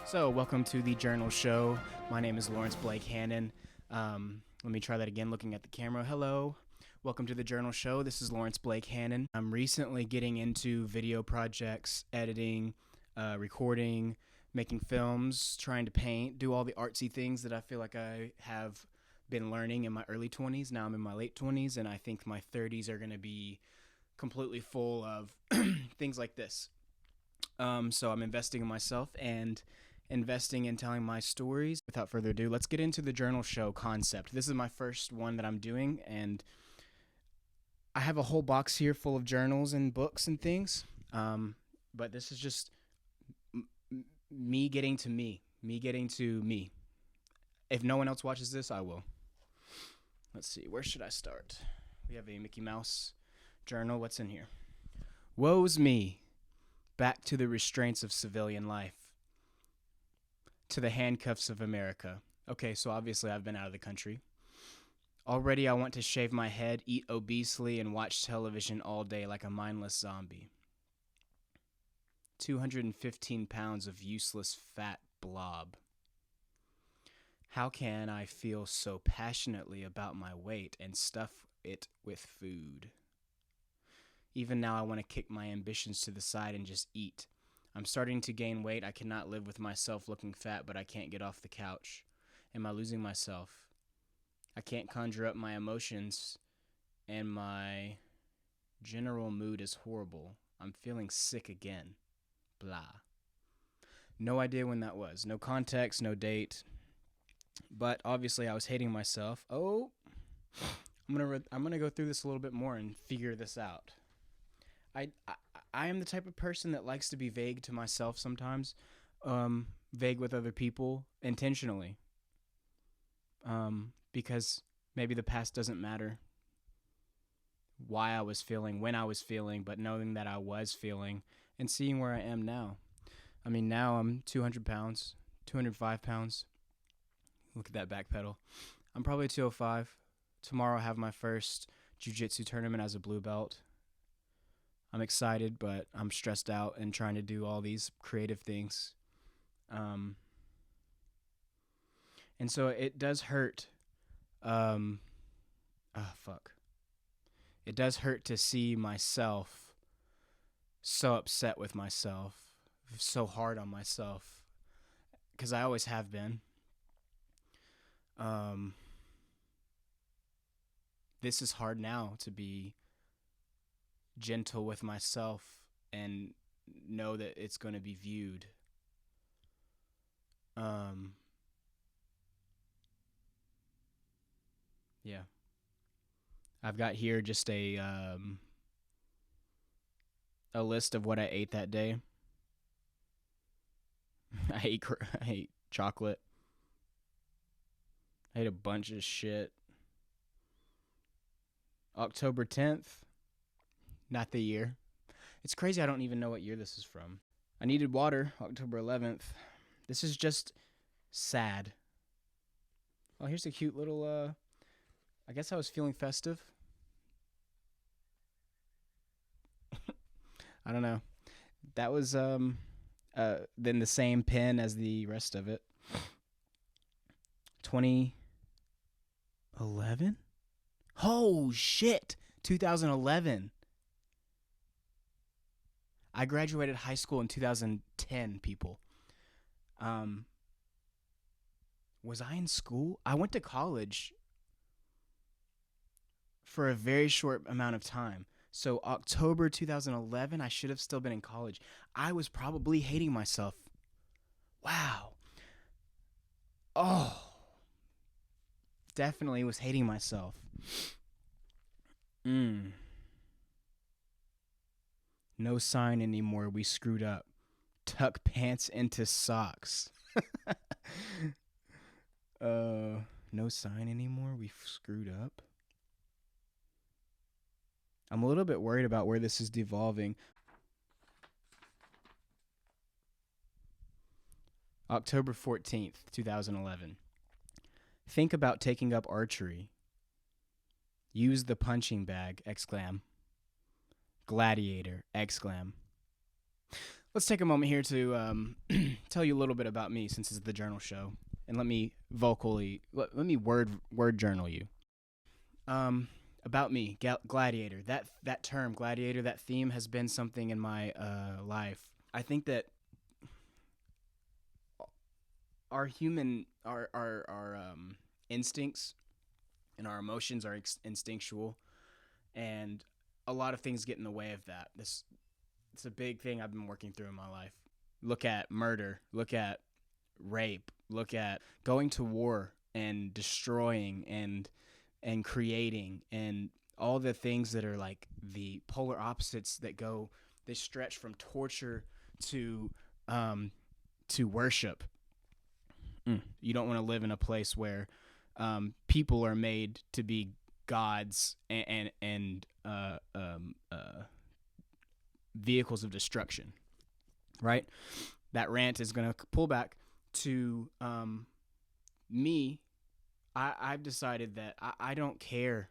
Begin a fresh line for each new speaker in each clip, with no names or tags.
So, welcome to the Journal Show. My name is Lawrence Blake Hannon. Let me try that again, looking at the camera. Hello. Welcome to the Journal Show. This is Lawrence Blake Hannon. I'm recently getting into video projects, editing, recording, making films, trying to paint, do all the artsy things that I feel like I have been learning in my early 20s. Now I'm in my late 20s, and I think my 30s are going to be completely full of things like this. So I'm investing in myself and investing in telling my stories. Without further ado, let's get into the Journal Show concept. This is my first one that I'm doing, and I have a whole box here full of journals and books and things. But this is just me getting to me getting to me. If no one else watches this, I will. Let's see, where should I start? We have a Mickey Mouse journal. What's in here? Woe's me. Back to the restraints of civilian life. To the handcuffs of America. Okay, so obviously I've been out of the country. Already I want to shave my head, eat obesely, and watch television all day like a mindless zombie. 215 pounds of useless fat blob. How can I feel so passionately about my weight and stuff it with food? Even now I want to kick my ambitions to the side and just eat. I'm starting to gain weight. I cannot live with myself looking fat, but I can't get off the couch. Am I losing myself? I can't conjure up my emotions, and my general mood is horrible. I'm feeling sick again. Blah. No idea when that was. No context, no date. But obviously I was hating myself. Oh, I'm gonna go through this a little bit more and figure this out. I am the type of person that likes to be vague to myself sometimes, vague with other people intentionally, because maybe the past doesn't matter, why I was feeling, when I was feeling, but knowing that I was feeling and seeing where I am now. I mean, now I'm 200 pounds, 205 pounds. Look at that back pedal. I'm probably 205. Tomorrow I have my first jiu-jitsu tournament as a blue belt. I'm excited, but I'm stressed out and trying to do all these creative things. And so it does hurt. It does hurt to see myself so upset with myself, so hard on myself, because I always have been. This is hard now to be gentle with myself and know that it's going to be viewed. Yeah. I've got here just a list of what I ate that day. I ate chocolate. I ate a bunch of shit. October 10th. Not the year. It's crazy I don't even know what year this is from. I needed water, October 11th. This is just sad. Oh, here's a cute little, I guess I was feeling festive. I don't know. That was, then the same pen as the rest of it. 2011? Oh, shit! 2011. I graduated high school in 2010, people. Was I in school? I went to college for a very short amount of time. So October 2011, I should have still been in college. I was probably hating myself. Wow. Oh. Definitely was hating myself. No sign anymore. We screwed up. Tuck pants into socks. No sign anymore. We screwed up. I'm a little bit worried about where this is devolving. October 14th, 2011. Think about taking up archery. Use the punching bag, exclaim. Gladiator, exclaim. let's take a moment here to tell you a little bit about me, since it's the journal show, and let me word journal you. About me, gladiator. That term, gladiator, that theme has been something in my life. I think that our instincts and our emotions are instinctual, and a lot of things get in the way of that. It's a big thing I've been working through in my life. Look at murder, look at rape, look at going to war and destroying and creating, and all the things that are like the polar opposites that go, they stretch from torture to um to worship. You don't want to live in a place where people are made to be gods and vehicles of destruction, right? That rant is going to pull back to me. I've decided that I don't care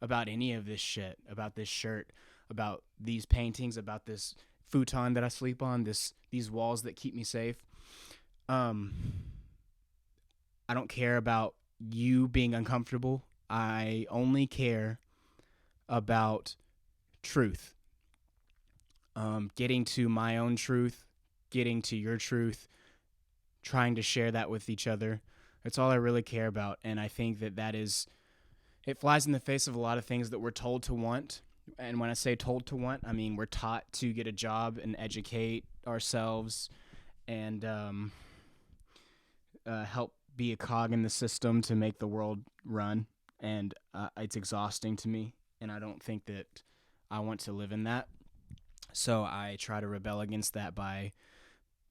about any of this shit, about this shirt, about these paintings, about this futon that I sleep on, these walls that keep me safe. Um, I don't care about you being uncomfortable. I only care about truth. Getting to my own truth, getting to your truth, trying to share that with each other. That's all I really care about. And I think it flies in the face of a lot of things that we're told to want. And when I say told to want, I mean we're taught to get a job and educate ourselves and help be a cog in the system to make the world run. And it's exhausting to me. And I don't think that I want to live in that. So I try to rebel against that by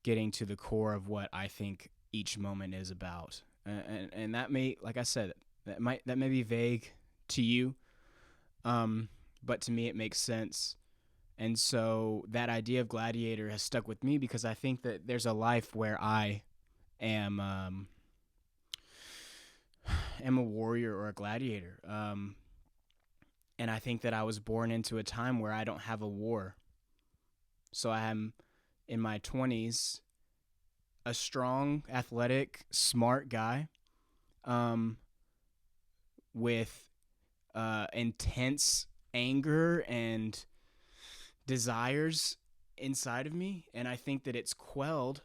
getting to the core of what I think each moment is about. And that may, like I said, that may be vague to you, but to me it makes sense. And so that idea of gladiator has stuck with me because I think that there's a life where I am a warrior or a gladiator. And I think that I was born into a time where I don't have a war. So I am in my 20s, a strong, athletic, smart guy, with intense anger and desires inside of me. And I think that it's quelled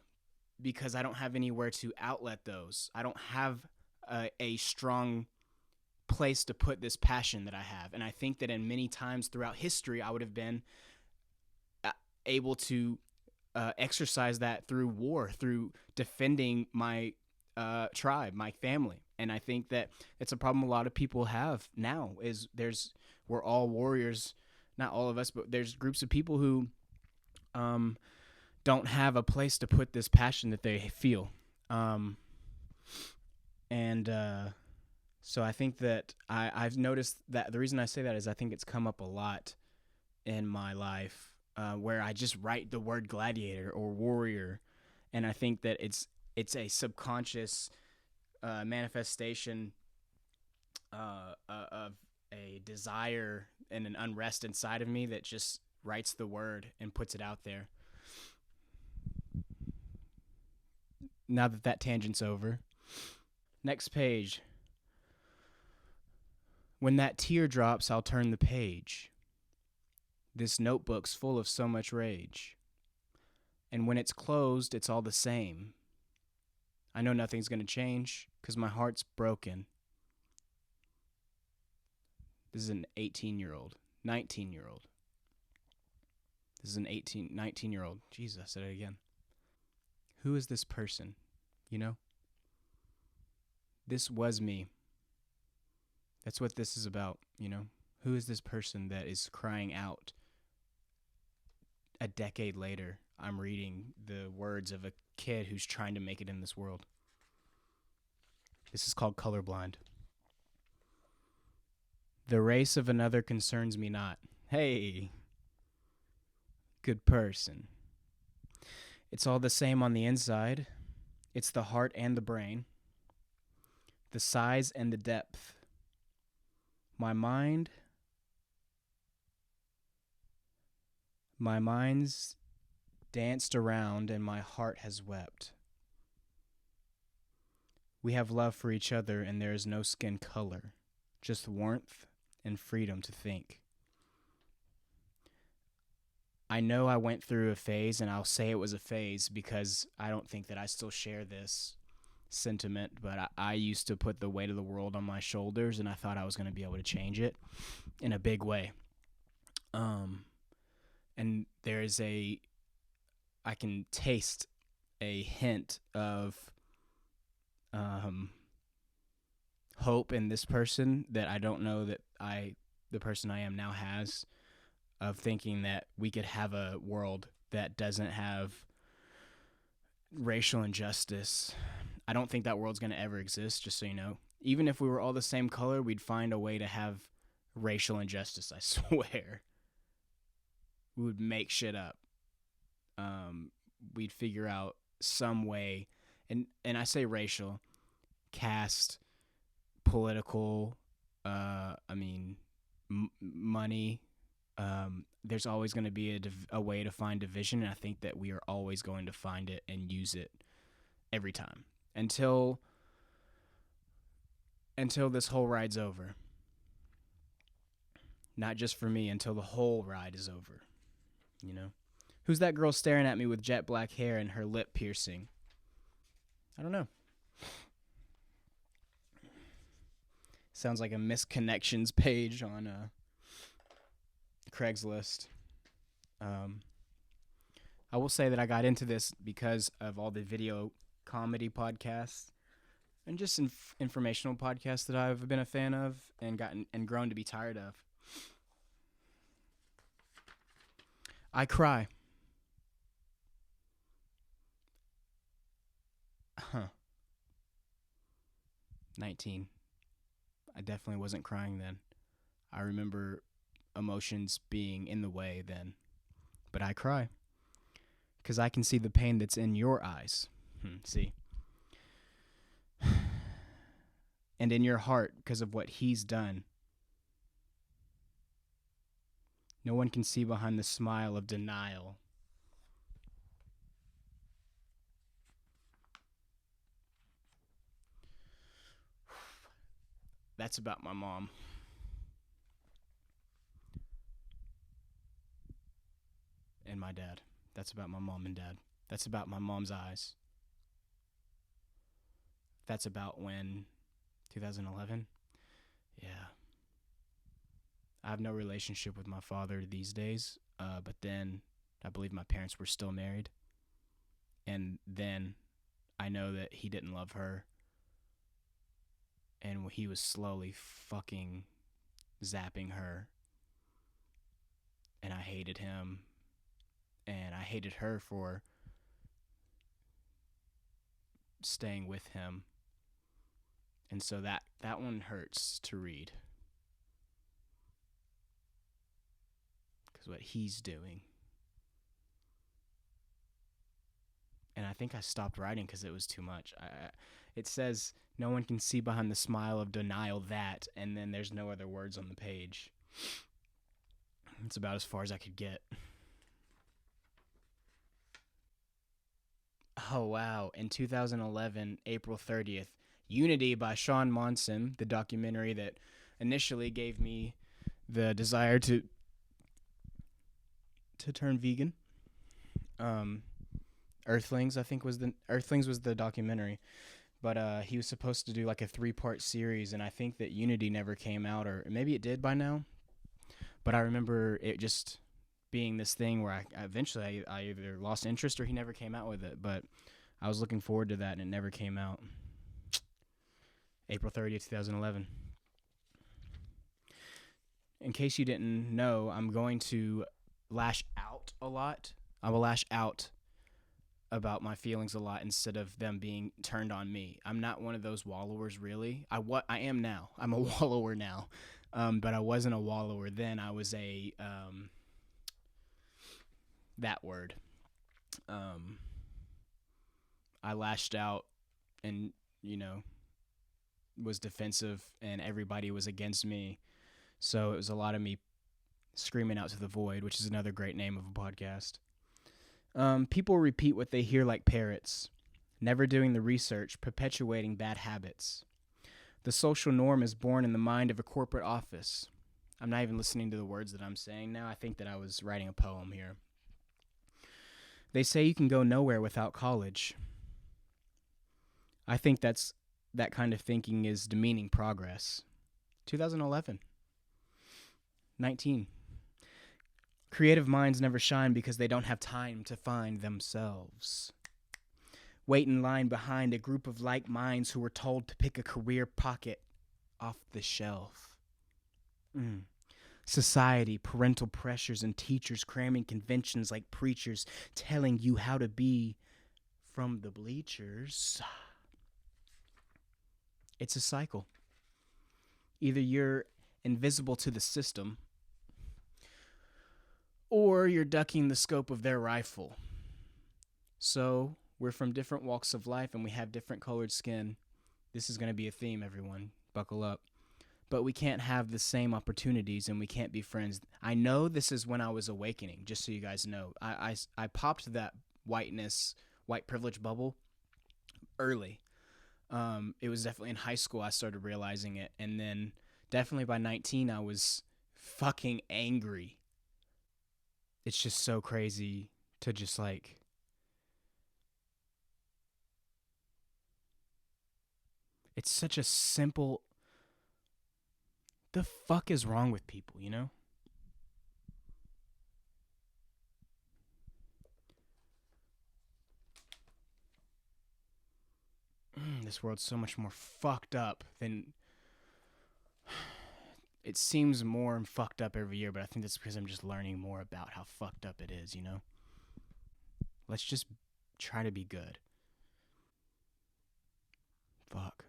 because I don't have anywhere to outlet those. I don't have a strong place to put this passion that I have. And I think that in many times throughout history, I would have been able to exercise that through war, through defending my tribe, my family. And I think that it's a problem a lot of people have now is we're all warriors, not all of us, but there's groups of people who don't have a place to put this passion that they feel. So I think that I've noticed that the reason I say that is I think it's come up a lot in my life, where I just write the word gladiator or warrior, and I think that it's a subconscious manifestation of a desire and an unrest inside of me that just writes the word and puts it out there. Now that tangent's over. Next page. When that tear drops, I'll turn the page. This notebook's full of so much rage. And when it's closed, it's all the same. I know nothing's going to change because my heart's broken. This is an 18-year-old, 19-year-old. This is an 19-year-old. Jesus, I said it again. Who is this person? You know? This was me. That's what this is about, you know? Who is this person that is crying out? A decade later, I'm reading the words of a kid who's trying to make it in this world. This is called Colorblind. The race of another concerns me not. Hey, good person. It's all the same on the inside. It's the heart and the brain, the size and the depth. My mind's danced around and my heart has wept. We have love for each other and there is no skin color, just warmth and freedom to think. I know I went through a phase, and I'll say it was a phase because I don't think that I still share this sentiment, but I used to put the weight of the world on my shoulders, and I thought I was going to be able to change it in a big way. And I can taste a hint of hope in this person that I don't know that the person I am now has, of thinking that we could have a world that doesn't have racial injustice. I don't think that world's going to ever exist, just so you know. Even if we were all the same color, we'd find a way to have racial injustice, I swear. We would make shit up. We'd figure out some way, and I say racial, caste, political, money. There's always going to be a way to find division, and I think that we are always going to find it and use it every time until this whole ride's over. Not just for me, until the whole ride is over, you know? Who's that girl staring at me with jet black hair and her lip piercing? I don't know. Sounds like a misconnections page on Craigslist. I will say that I got into this because of all the video comedy podcasts and just informational podcasts that I've been a fan of and grown to be tired of. I cry. 19. I definitely wasn't crying then. I remember emotions being in the way then. But I cry. Because I can see the pain that's in your eyes. See? And in your heart because of what he's done. No one can see behind the smile of denial. That's about my mom. And my dad. That's about my mom and dad. That's about my mom's eyes. That's about when 2011. Yeah. I have no relationship with my father these days, but then I believe my parents were still married. And then I know that he didn't love her. And he was slowly fucking zapping her. And I hated him. And I hated her for staying with him. And so that one hurts to read. Because what he's doing. And I think I stopped writing because it was too much. It says, no one can see behind the smile of denial that, and then there's no other words on the page. It's about as far as I could get. Oh, wow. In 2011, April 30th, Unity by Sean Monson, the documentary that initially gave me the desire to turn vegan. Earthlings, I think was the documentary. But he was supposed to do like a 3-part series, and I think that Unity never came out, or maybe it did by now. But I remember it just being this thing where I eventually either lost interest or he never came out with it. But I was looking forward to that, and it never came out. April 30th, 2011. In case you didn't know, I'm going to lash out a lot. I will lash out about my feelings a lot instead of them being turned on me. I'm not one of those wallowers, really. I am now. I'm a wallower now. But I wasn't a wallower then. I was a that word. I lashed out and, was defensive, and everybody was against me. So it was a lot of me screaming out to the void, which is another great name of a podcast. People repeat what they hear like parrots, never doing the research, perpetuating bad habits. The social norm is born in the mind of a corporate office. I'm not even listening to the words that I'm saying now. I think that I was writing a poem here. They say you can go nowhere without college. I think that kind of thinking is demeaning progress. 2011. 19. Creative minds never shine because they don't have time to find themselves. Wait in line behind a group of like minds who were told to pick a career pocket off the shelf. Society, parental pressures, and teachers cramming conventions like preachers telling you how to be from the bleachers. It's a cycle. Either you're invisible to the system, or you're ducking the scope of their rifle. So, we're from different walks of life and we have different colored skin. This is going to be a theme, everyone. Buckle up. But we can't have the same opportunities and we can't be friends. I know this is when I was awakening, just so you guys know. I popped that white privilege bubble early. It was definitely in high school I started realizing it. And then definitely by 19, I was fucking angry. It's just so crazy to just like... It's such a simple... The fuck is wrong with people, you know? This world's so much more fucked up than... It seems more fucked up every year, but I think that's because I'm just learning more about how fucked up it is, you know? Let's just try to be good. Fuck.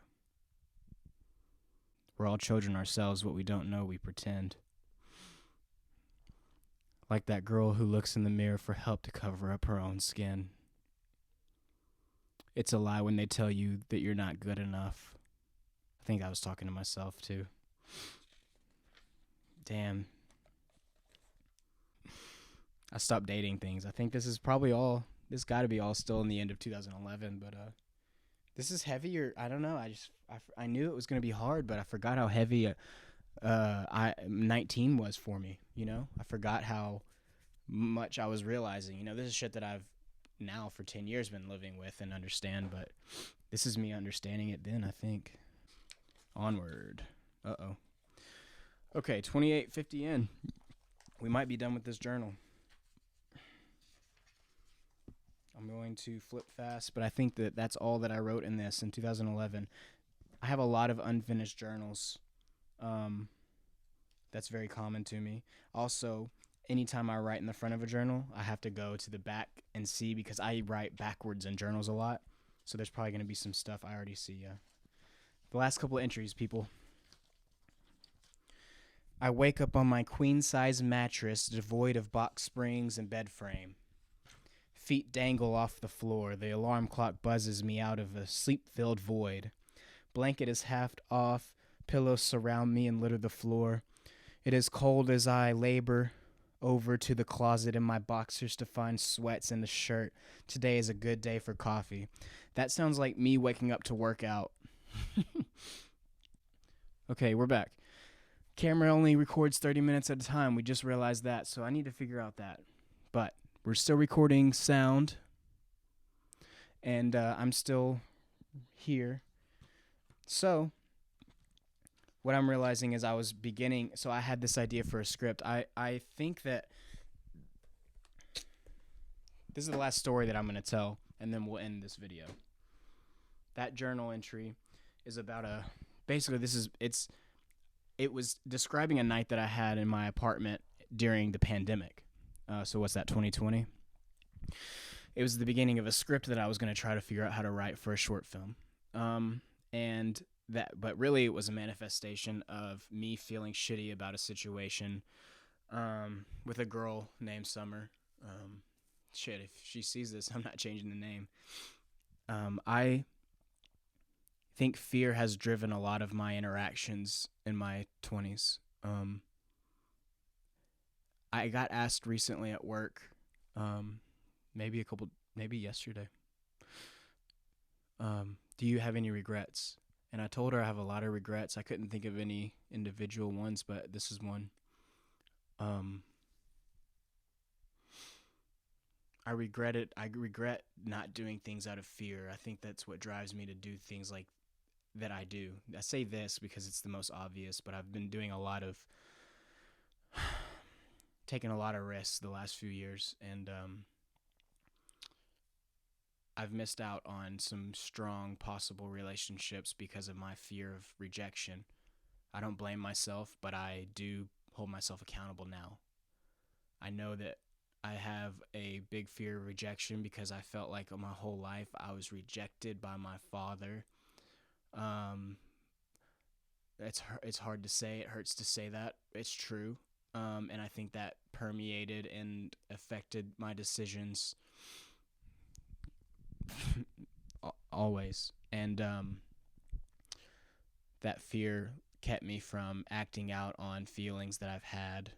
We're all children ourselves. What we don't know, we pretend. Like that girl who looks in the mirror for help to cover up her own skin. It's a lie when they tell you that you're not good enough. I think I was talking to myself, too. Damn. I stopped dating things. I think this is probably all... This got to be all still in the end of 2011, but this is heavier. I don't know. I knew it was going to be hard, but I forgot how heavy 19 was for me, you know? I forgot how much I was realizing. You know, this is shit that I've now for 10 years been living with and understand, but this is me understanding it then, I think. Onward. Uh-oh. Okay, 28:50 in. We might be done with this journal. I'm going to flip fast, but I think that that's all that I wrote in this in 2011. I have a lot of unfinished journals. That's very common to me. Also, anytime I write in the front of a journal, I have to go to the back and see because I write backwards in journals a lot. So there's probably going to be some stuff I already see. The last couple of entries, people. I wake up on my queen-size mattress devoid of box springs and bed frame. Feet dangle off the floor. The alarm clock buzzes me out of a sleep-filled void. Blanket is half off. Pillows surround me and litter the floor. It is cold as I labor over to the closet in my boxers to find sweats in the shirt. Today is a good day for coffee. That sounds like me waking up to work out. Okay, we're back. Camera only records 30 minutes at a time. We just realized that, so I need to figure out that. But we're still recording sound, and I'm still here. So what I'm realizing is I was beginning, so I had this idea for a script. I think that this is the last story that I'm going to tell, and then we'll end this video. That journal entry is about it was describing a night that I had in my apartment during the pandemic. So what's that, 2020? It was the beginning of a script that I was going to try to figure out how to write for a short film. But really it was a manifestation of me feeling shitty about a situation with a girl named Summer. If she sees this, I'm not changing the name. I think fear has driven a lot of my interactions in my 20s. I got asked recently at work, maybe yesterday. Do you have any regrets? And I told her I have a lot of regrets. I couldn't think of any individual ones, but this is one. Um, I regret it. I regret not doing things out of fear. I think that's what drives me to do things like that I do. I say this because it's the most obvious, but I've been doing a lot of taking a lot of risks the last few years, and I've missed out on some strong possible relationships because of my fear of rejection. I don't blame myself, but I do hold myself accountable now. I know that I have a big fear of rejection because I felt like my whole life I was rejected by my father. Um, it's hard to say. It hurts to say that. It's true. And I think that permeated and affected my decisions always. And that fear kept me from acting out on feelings that I've had.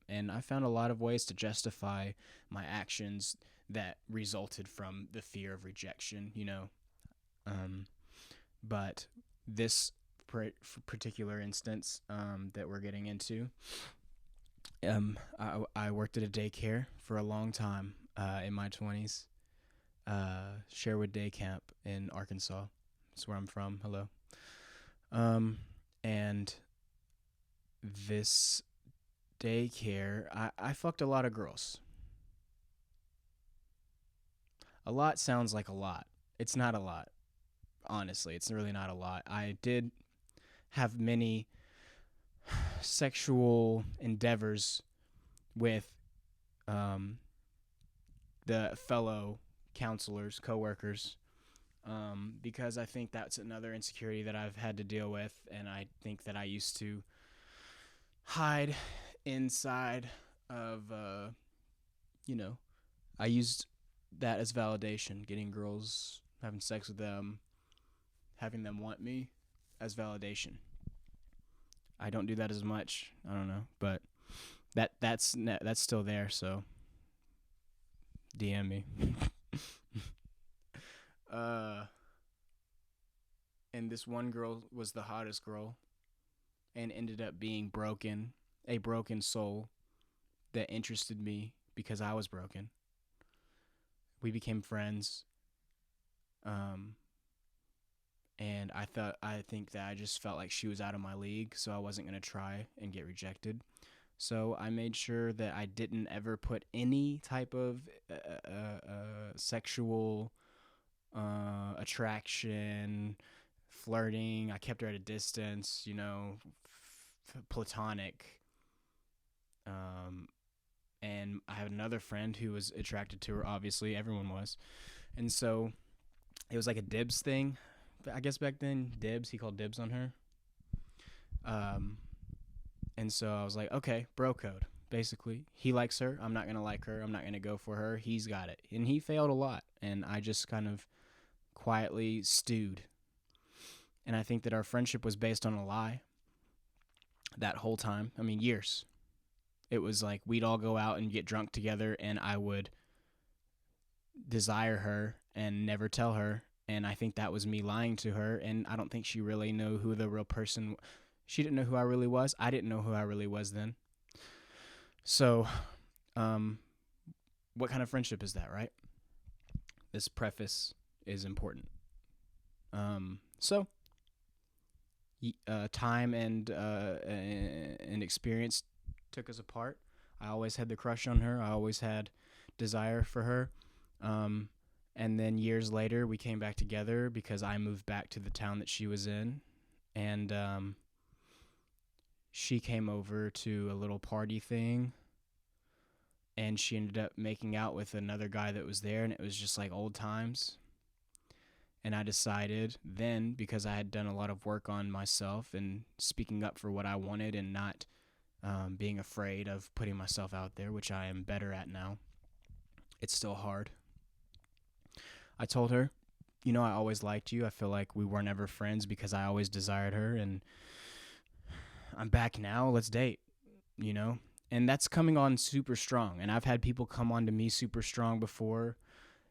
And I found a lot of ways to justify my actions that resulted from the fear of rejection, you know. Um, but this particular instance that we're getting into, I worked at a daycare for a long time in my 20s, Sherwood Day Camp in Arkansas. That's where I'm from. Hello. And this daycare, I fucked a lot of girls. A lot sounds like a lot. It's not a lot. Honestly, it's really not a lot. I did have many sexual endeavors with the fellow counselors, coworkers, because I think that's another insecurity that I've had to deal with, and I think that I used to hide inside of, you know, I used that as validation, getting girls, having sex with them, having them want me as validation. I don't do that as much. I don't know, but that's still there. So DM me. uh, and this one girl was the hottest girl, and ended up being broken, a broken soul that interested me because I was broken. We became friends. Um, and I think that I just felt like she was out of my league, so I wasn't going to try and get rejected. So I made sure that I didn't ever put any type of sexual attraction, flirting. I kept her at a distance, you know, platonic. And I had another friend who was attracted to her, obviously. Everyone was. And so it was like a dibs thing. I guess back then, dibs, he called dibs on her. And so I was like, okay, bro code. Basically, he likes her. I'm not going to like her. I'm not going to go for her. He's got it. And he failed a lot. And I just kind of quietly stewed. And I think that our friendship was based on a lie that whole time. I mean, years. It was like we'd all go out and get drunk together, and I would desire her and never tell her. And I think that was me lying to her, and I don't think she really knew who the real person. She didn't know who I really was. I didn't know who I really was then. So, what kind of friendship is that, right? This preface is important. So, time and experience took us apart. I always had the crush on her. I always had desire for her. And then years later, we came back together because I moved back to the town that she was in. And she came over to a little party thing. And she ended up making out with another guy that was there. And it was just like old times. And I decided then, because I had done a lot of work on myself and speaking up for what I wanted and not being afraid of putting myself out there, which I am better at now. It's still hard. I told her, you know, I always liked you. I feel like we were never friends because I always desired her, and I'm back now. Let's date, you know? And that's coming on super strong. And I've had people come on to me super strong before,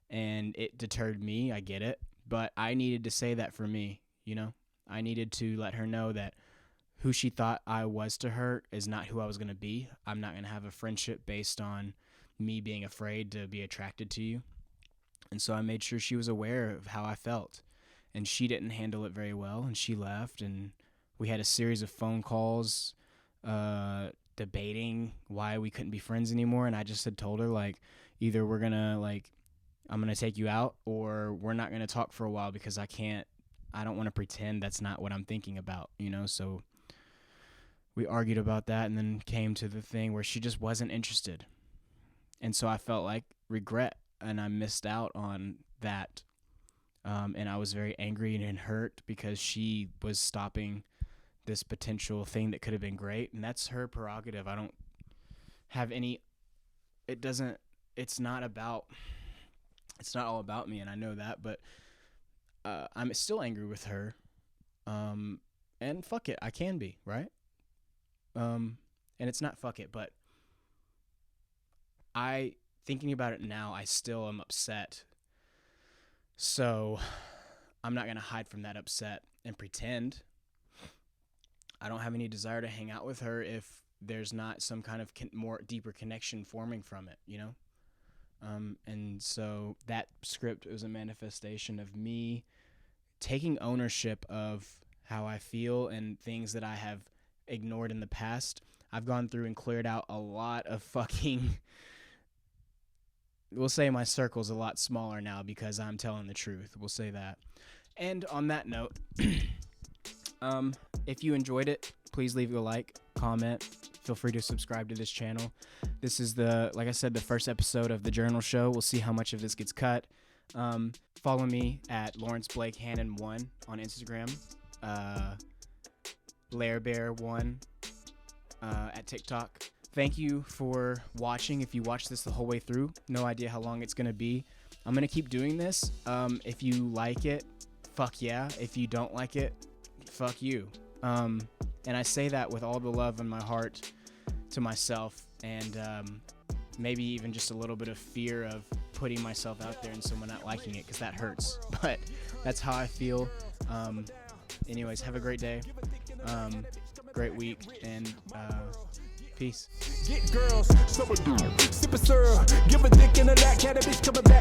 and it deterred me. I get it. But I needed to say that for me, you know? I needed to let her know that who she thought I was to her is not who I was going to be. I'm not going to have a friendship based on me being afraid to be attracted to you. And so I made sure she was aware of how I felt. And she didn't handle it very well, and she left. And we had a series of phone calls debating why we couldn't be friends anymore. And I just had told her, like, either we're going to, like, I'm going to take you out, or we're not going to talk for a while because I don't want to pretend that's not what I'm thinking about, you know? So we argued about that, and then came to the thing where she just wasn't interested. And so I felt like regret, and I missed out on that. And I was very angry and hurt because she was stopping this potential thing that could have been great. And that's her prerogative. I don't have any, it's not all about me, and I know that, but I'm still angry with her. And fuck it, I can be, right? And it's not fuck it, but thinking about it now, I still am upset. So I'm not going to hide from that upset and pretend. I don't have any desire to hang out with her if there's not some kind of more deeper connection forming from it, you know? And so that script was a manifestation of me taking ownership of how I feel and things that I have ignored in the past. I've gone through and cleared out a lot of fucking, we'll say my circle's a lot smaller now because I'm telling the truth. We'll say that. And on that note, if you enjoyed it, please leave a like, comment. Feel free to subscribe to this channel. This is like I said, the first episode of The Journal Show. We'll see how much of this gets cut. Follow me at Lawrence Blake Hannon 1 on Instagram. LairBear1 at TikTok. Thank you for watching. If you watched this the whole way through, no idea how long it's going to be. I'm going to keep doing this. If you like it, fuck yeah. If you don't like it, fuck you. And I say that with all the love in my heart to myself, and maybe even just a little bit of fear of putting myself out there and someone not liking it, because that hurts. But that's how I feel. Anyways, have a great day, great week, and peace.
Get girls, sip a syrup, give a dick in the lap, cat a bitch coming back.